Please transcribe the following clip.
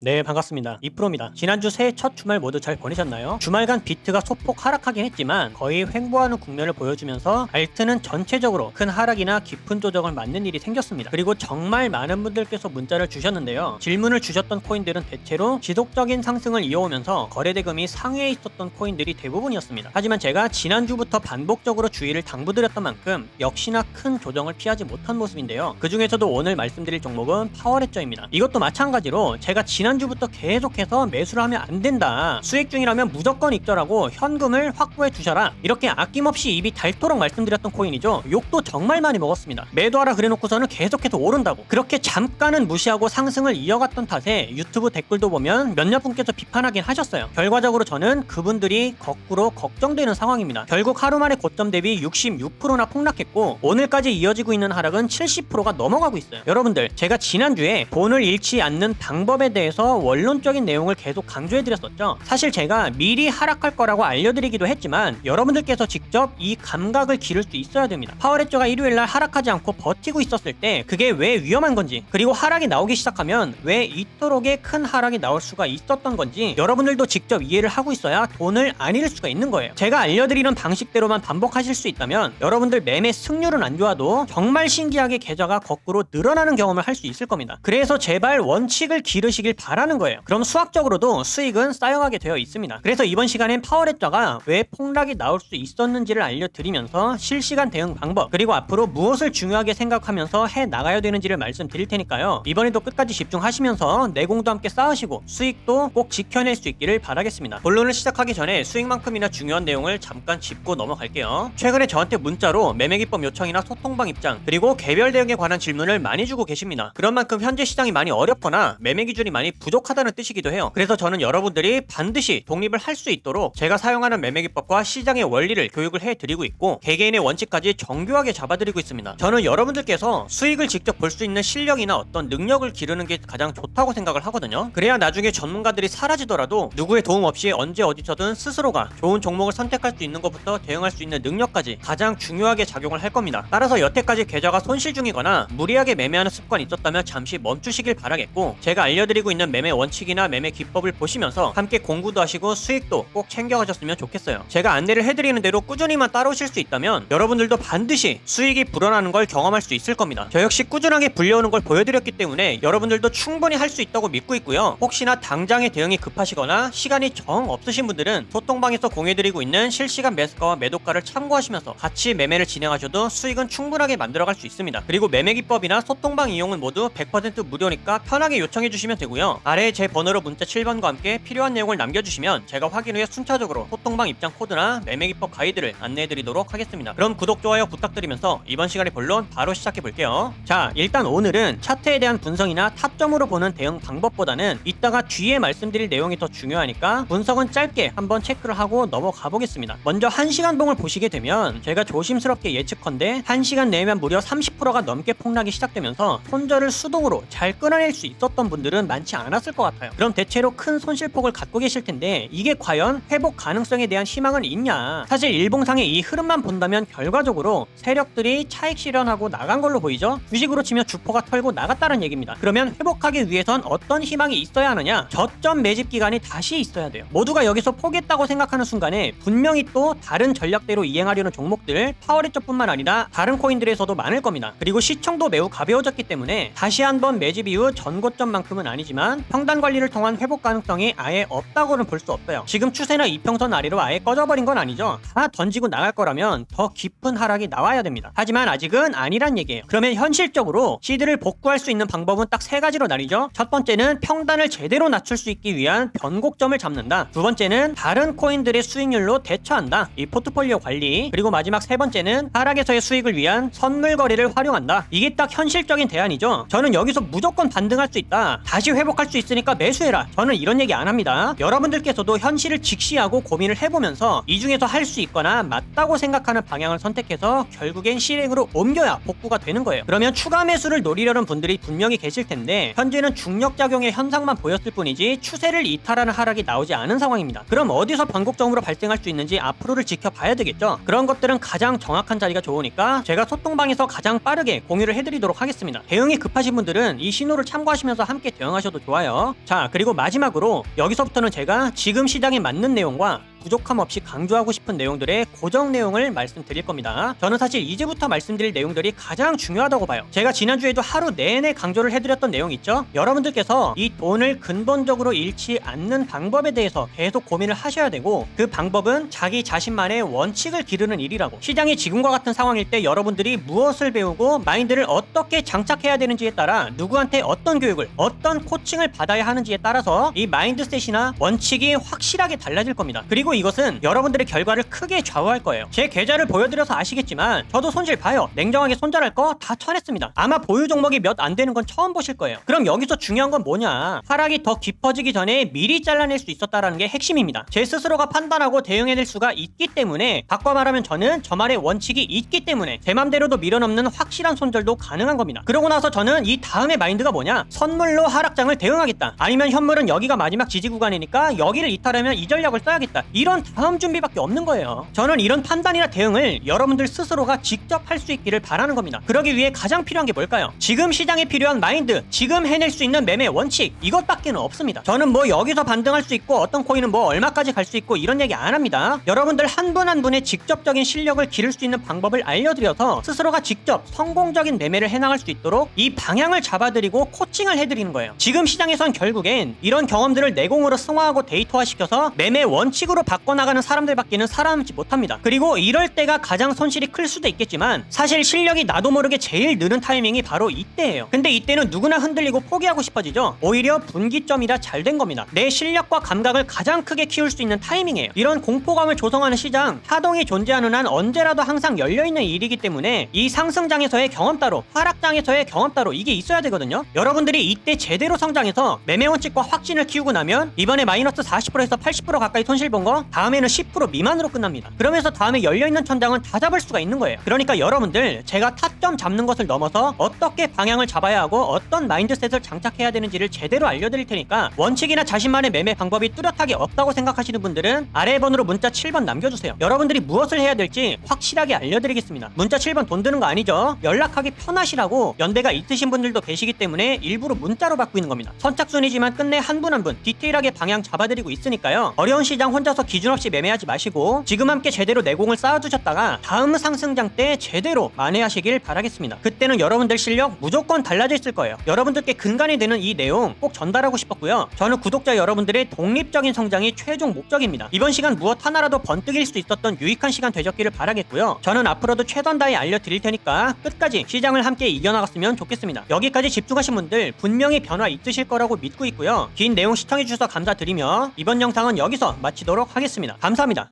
네, 반갑습니다. 이프로입니다. 지난주 새해 첫 주말 모두 잘 보내셨나요? 주말간 비트가 소폭 하락하긴 했지만 거의 횡보하는 국면을 보여주면서 알트는 전체적으로 큰 하락이나 깊은 조정을 맞는 일이 생겼습니다. 그리고 정말 많은 분들께서 문자를 주셨는데요. 질문을 주셨던 코인들은 대체로 지속적인 상승을 이어오면서 거래대금이 상위에 있었던 코인들이 대부분이었습니다. 하지만 제가 지난주부터 반복적으로 주의를 당부드렸던 만큼 역시나 큰 조정을 피하지 못한 모습인데요. 그 중에서도 오늘 말씀드릴 종목은 파워레저입니다. 이것도 마찬가지로 제가 지난주부터 계속해서 매수를 하면 안 된다, 수익 중이라면 무조건 익절하고 현금을 확보해 두셔라, 이렇게 아낌없이 입이 닳도록 말씀드렸던 코인이죠. 욕도 정말 많이 먹었습니다. 매도하라 그래놓고서는 계속해서 오른다고 그렇게 잠깐은 무시하고 상승을 이어갔던 탓에 유튜브 댓글도 보면 몇몇 분께서 비판하긴 하셨어요. 결과적으로 저는 그분들이 거꾸로 걱정되는 상황입니다. 결국 하루 만에 고점 대비 66%나 폭락했고 오늘까지 이어지고 있는 하락은 70%가 넘어가고 있어요. 여러분들, 제가 지난주에 돈을 잃지 않는 방법에 대해서 원론적인 내용을 계속 강조해드렸었죠. 사실 제가 미리 하락할 거라고 알려드리기도 했지만 여러분들께서 직접 이 감각을 기를 수 있어야 됩니다. 파워레저가 일요일날 하락하지 않고 버티고 있었을 때 그게 왜 위험한 건지, 그리고 하락이 나오기 시작하면 왜 이토록의 큰 하락이 나올 수가 있었던 건지 여러분들도 직접 이해를 하고 있어야 돈을 안 잃을 수가 있는 거예요. 제가 알려드리는 방식대로만 반복하실 수 있다면 여러분들 매매 승률은 안 좋아도 정말 신기하게 계좌가 거꾸로 늘어나는 경험을 할 수 있을 겁니다. 그래서 제발 원칙을 기르시길 바라는 거예요. 그럼 수학적으로도 수익은 쌓여가게 되어 있습니다. 그래서 이번 시간엔 파워레저가 왜 폭락이 나올 수 있었는지를 알려드리면서 실시간 대응 방법, 그리고 앞으로 무엇을 중요하게 생각하면서 해 나가야 되는지를 말씀드릴 테니까요. 이번에도 끝까지 집중하시면서 내공도 함께 쌓으시고 수익도 꼭 지켜낼 수 있기를 바라겠습니다. 본론을 시작하기 전에 수익만큼이나 중요한 내용을 잠깐 짚고 넘어갈게요. 최근에 저한테 문자로 매매기법 요청이나 소통방 입장, 그리고 개별 대응에 관한 질문을 많이 주고 계십니다. 그런 만큼 현재 시장이 많이 어렵거나 매매 기준이 많이 부족하다는 뜻이기도 해요. 그래서 저는 여러분들이 반드시 독립을 할 수 있도록 제가 사용하는 매매기법과 시장의 원리를 교육을 해드리고 있고 개개인의 원칙까지 정교하게 잡아드리고 있습니다. 저는 여러분들께서 수익을 직접 볼 수 있는 실력이나 어떤 능력을 기르는 게 가장 좋다고 생각을 하거든요. 그래야 나중에 전문가들이 사라지더라도 누구의 도움 없이 언제 어디서든 스스로가 좋은 종목을 선택할 수 있는 것부터 대응할 수 있는 능력까지 가장 중요하게 작용을 할 겁니다. 따라서 여태까지 계좌가 손실 중이거나 무리하게 매매하는 습관이 있었다면 잠시 멈추시길 바라겠고, 제가 알려드리고 있는 매매 원칙이나 매매 기법을 보시면서 함께 공부도 하시고 수익도 꼭 챙겨가셨으면 좋겠어요. 제가 안내를 해드리는 대로 꾸준히만 따라오실 수 있다면 여러분들도 반드시 수익이 불어나는 걸 경험할 수 있을 겁니다. 저 역시 꾸준하게 불려오는 걸 보여드렸기 때문에 여러분들도 충분히 할 수 있다고 믿고 있고요. 혹시나 당장의 대응이 급하시거나 시간이 정 없으신 분들은 소통방에서 공유해드리고 있는 실시간 매수가와 매도가를 참고하시면서 같이 매매를 진행하셔도 수익은 충분하게 만들어갈 수 있습니다. 그리고 매매 기법이나 소통방 이용은 모두 100% 무료니까 편하게 요청해주시면 되고요. 아래에 제 번호로 문자 7번과 함께 필요한 내용을 남겨주시면 제가 확인 후에 순차적으로 소통방 입장 코드나 매매기법 가이드를 안내해드리도록 하겠습니다. 그럼 구독, 좋아요 부탁드리면서 이번 시간의 본론 바로 시작해볼게요. 자, 일단 오늘은 차트에 대한 분석이나 타점으로 보는 대응 방법보다는 이따가 뒤에 말씀드릴 내용이 더 중요하니까 분석은 짧게 한번 체크를 하고 넘어가 보겠습니다. 먼저 1시간 봉을 보시게 되면 제가 조심스럽게 예측컨대 1시간 내면 무려 30%가 넘게 폭락이 시작되면서 손절을 수동으로 잘 끊어낼 수 있었던 분들은 많지 않았을 것 같아요. 그럼 대체로 큰 손실폭을 갖고 계실 텐데 이게 과연 회복 가능성에 대한 희망은 있냐? 사실 일봉상의 이 흐름만 본다면 결과적으로 세력들이 차익 실현하고 나간 걸로 보이죠? 주식으로 치면 주포가 털고 나갔다는 얘기입니다. 그러면 회복하기 위해선 어떤 희망이 있어야 하느냐? 저점 매집 기간이 다시 있어야 돼요. 모두가 여기서 포기했다고 생각하는 순간에 분명히 또 다른 전략대로 이행하려는 종목들, 파워레저뿐만 아니라 다른 코인들에서도 많을 겁니다. 그리고 시청도 매우 가벼워졌기 때문에 다시 한번 매집 이후 전고점만큼은 아니지만 평단 관리를 통한 회복 가능성이 아예 없다고는 볼 수 없어요. 지금 추세나 이평선 아래로 아예 꺼져버린 건 아니죠. 다 던지고 나갈 거라면 더 깊은 하락이 나와야 됩니다. 하지만 아직은 아니란 얘기예요. 그러면 현실적으로 시드를 복구할 수 있는 방법은 딱 3가지로 나뉘죠. 첫 번째는 평단을 제대로 낮출 수 있기 위한 변곡점을 잡는다. 두 번째는 다른 코인들의 수익률로 대처한다. 이 포트폴리오 관리. 그리고 마지막 3번째는 하락에서의 수익을 위한 선물 거래를 활용한다. 이게 딱 현실적인 대안이죠. 저는 여기서 무조건 반등할 수 있다, 다시 회복할 수 있으니까 매수해라, 저는 이런 얘기 안 합니다. 여러분들께서도 현실을 직시하고 고민을 해보면서 이 중에서 할 수 있거나 맞다고 생각하는 방향을 선택해서 결국엔 실행으로 옮겨야 복구가 되는 거예요. 그러면 추가 매수를 노리려는 분들이 분명히 계실 텐데 현재는 중력작용의 현상만 보였을 뿐이지 추세를 이탈하는 하락이 나오지 않은 상황입니다. 그럼 어디서 변곡점으로 발생할 수 있는지 앞으로를 지켜봐야 되겠죠. 그런 것들은 가장 정확한 자리가 좋으니까 제가 소통방에서 가장 빠르게 공유를 해드리도록 하겠습니다. 대응이 급하신 분들은 이 신호를 참고하시면서 함께 대응하셔도 좋아요. 자, 그리고 마지막으로 여기서부터는 제가 지금 시장에 맞는 내용과 부족함 없이 강조하고 싶은 내용들의 고정 내용을 말씀드릴 겁니다. 저는 사실 이제부터 말씀드릴 내용들이 가장 중요하다고 봐요. 제가 지난주에도 하루 내내 강조를 해드렸던 내용 있죠? 여러분들께서 이 돈을 근본적으로 잃지 않는 방법에 대해서 계속 고민을 하셔야 되고, 그 방법은 자기 자신만의 원칙을 기르는 일이라고. 시장이 지금과 같은 상황일 때 여러분들이 무엇을 배우고 마인드를 어떻게 장착해야 되는지에 따라 누구한테 어떤 교육을, 어떤 코칭을 받아야 하는지에 따라서 이 마인드셋이나 원칙이 확실하게 달라질 겁니다. 그리고 이것은 여러분들의 결과를 크게 좌우할 거예요. 제 계좌를 보여드려서 아시겠지만 저도 손실 봐요. 냉정하게 손절할 거 다 쳐냈습니다. 아마 보유 종목이 몇 안 되는 건 처음 보실 거예요. 그럼 여기서 중요한 건 뭐냐? 하락이 더 깊어지기 전에 미리 잘라낼 수 있었다라는 게 핵심입니다. 제 스스로가 판단하고 대응해낼 수가 있기 때문에, 바꿔 말하면 저는 저만의 원칙이 있기 때문에 제 맘대로도 밀어넘는 확실한 손절도 가능한 겁니다. 그러고 나서 저는 이 다음에 마인드가 뭐냐? 선물로 하락장을 대응하겠다. 아니면 현물은 여기가 마지막 지지 구간이니까 여기를 이탈하면 이 전략을 써야겠다. 이런 다음 준비밖에 없는 거예요. 저는 이런 판단이나 대응을 여러분들 스스로가 직접 할 수 있기를 바라는 겁니다. 그러기 위해 가장 필요한 게 뭘까요? 지금 시장에 필요한 마인드, 지금 해낼 수 있는 매매 원칙, 이것밖에는 없습니다. 저는 뭐 여기서 반등할 수 있고 어떤 코인은 뭐 얼마까지 갈 수 있고 이런 얘기 안 합니다. 여러분들 한 분 한 분의 직접적인 실력을 기를 수 있는 방법을 알려드려서 스스로가 직접 성공적인 매매를 해나갈 수 있도록 이 방향을 잡아드리고 코칭을 해드리는 거예요. 지금 시장에선 결국엔 이런 경험들을 내공으로 승화하고 데이터화시켜서 매매 원칙으로 바꿔나가는 사람들밖에는 살아남지 못합니다. 그리고 이럴 때가 가장 손실이 클 수도 있겠지만 사실 실력이 나도 모르게 제일 느는 타이밍이 바로 이때예요. 근데 이때는 누구나 흔들리고 포기하고 싶어지죠. 오히려 분기점이라 잘 된 겁니다. 내 실력과 감각을 가장 크게 키울 수 있는 타이밍이에요. 이런 공포감을 조성하는 시장, 파동이 존재하는 한 언제라도 항상 열려있는 일이기 때문에 이 상승장에서의 경험 따로, 하락장에서의 경험 따로, 이게 있어야 되거든요. 여러분들이 이때 제대로 성장해서 매매 원칙과 확신을 키우고 나면 이번에 마이너스 40%에서 80% 가까이 손실 본 거 다음에는 10% 미만으로 끝납니다. 그러면서 다음에 열려있는 천장은 다 잡을 수가 있는 거예요. 그러니까 여러분들, 제가 타점 잡는 것을 넘어서 어떻게 방향을 잡아야 하고 어떤 마인드셋을 장착해야 되는지를 제대로 알려드릴 테니까, 원칙이나 자신만의 매매 방법이 뚜렷하게 없다고 생각하시는 분들은 아래 번호로 문자 7번 남겨주세요. 여러분들이 무엇을 해야 될지 확실하게 알려드리겠습니다. 문자 7번 돈 드는 거 아니죠? 연락하기 편하시라고 연대가 있으신 분들도 계시기 때문에 일부러 문자로 받고 있는 겁니다. 선착순이지만 끝내 한 분 한 분 디테일하게 방향 잡아드리고 있으니까요. 어려운 시장 혼자서 기준 없이 매매하지 마시고 지금 함께 제대로 내공을 쌓아두셨다가 다음 상승장 때 제대로 만회하시길 바라겠습니다. 그때는 여러분들 실력 무조건 달라져 있을 거예요. 여러분들께 근간이 되는 이 내용 꼭 전달하고 싶었고요. 저는 구독자 여러분들의 독립적인 성장이 최종 목적입니다. 이번 시간 무엇 하나라도 번뜩일 수 있었던 유익한 시간 되셨기를 바라겠고요. 저는 앞으로도 최선 다해 알려드릴 테니까 끝까지 시장을 함께 이겨나갔으면 좋겠습니다. 여기까지 집중하신 분들 분명히 변화 있으실 거라고 믿고 있고요. 긴 내용 시청해주셔서 감사드리며 이번 영상은 여기서 마치도록 하겠습니다. 감사합니다.